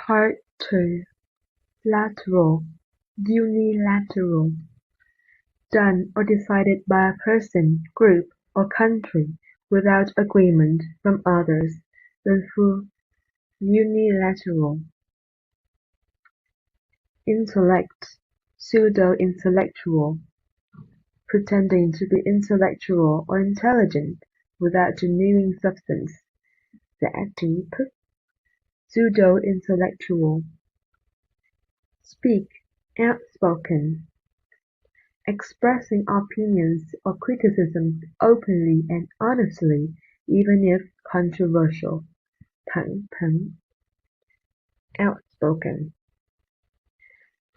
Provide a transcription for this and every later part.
Part 2. Lateral, unilateral. Done or decided by a person, group, or country without agreement from others, when through unilateral. Intellect, pseudo-intellectual. Pretending to be intellectual or intelligent without genuine substance. Giả trí thức. Pseudo-intellectual. Speak, outspoken. Expressing opinions or criticisms openly and honestly, even if controversial. Thẳng thắn. Outspoken.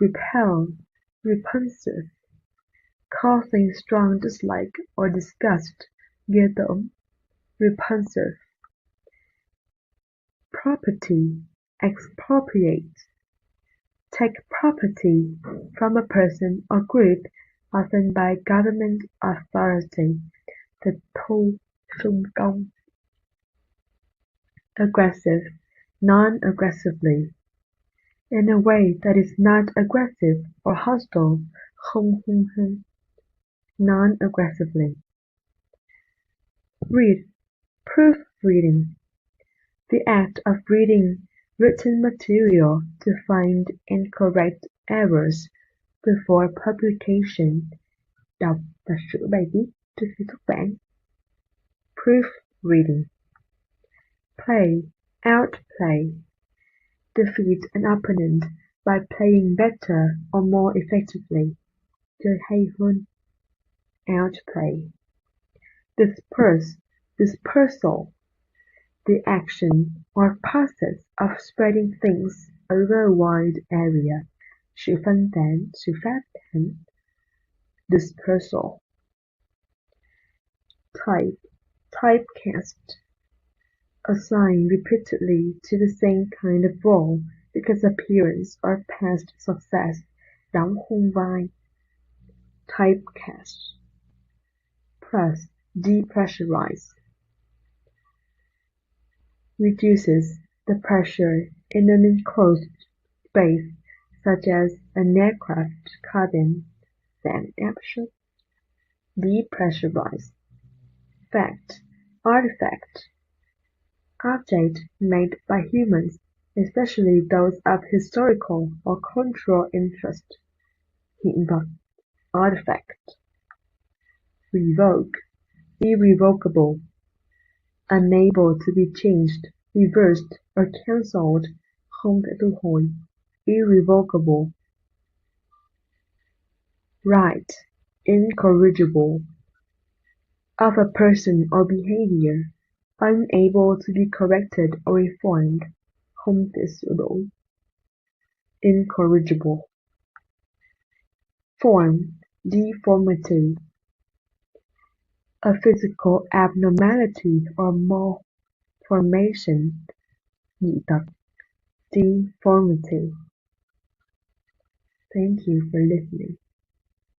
Repel, repulsive. Causing strong dislike or disgust. Ghê tởm. Repulsive. Property, expropriate. Take property from a person or group, often by government authority. Tịch thu, xung công. Aggressive, non-aggressively. In a way that is not aggressive or hostile, không hung hăng. Non-aggressively. Read, proofreading. The act of reading written material to find and correct errors before publication. Đọc và sửa bài viết trước khi xuất bản. Proofreading. Play, outplay. Defeat an opponent by playing better or more effectively. Chơi hay hơn. Outplay. Disperse, dispersal. The action or process of spreading things over a wide area. Sự phân tán, sự phát tán. Dispersal. Type, typecast. Assign repeatedly to the same kind of role because appearance or past success. Đóng khung vai. Typecast. Press, depressurize. Reduces the pressure in an enclosed space, such as an aircraft cabin. Giảm áp suất. Depressurize. Fact, artifact. Object made by humans, especially those of historical or cultural interest. Hiện vật, artifact. Revoke, irrevocable. Unable to be changed, reversed, or cancelled. Không thể thu hồi. Irrevocable. Right, incorrigible. Of a person or behavior, unable to be corrected or reformed. Không thể sửa đổi. Incorrigible. Form, deformity. A physical abnormality or malformation. Dị tật. Deformity. Thank you for listening.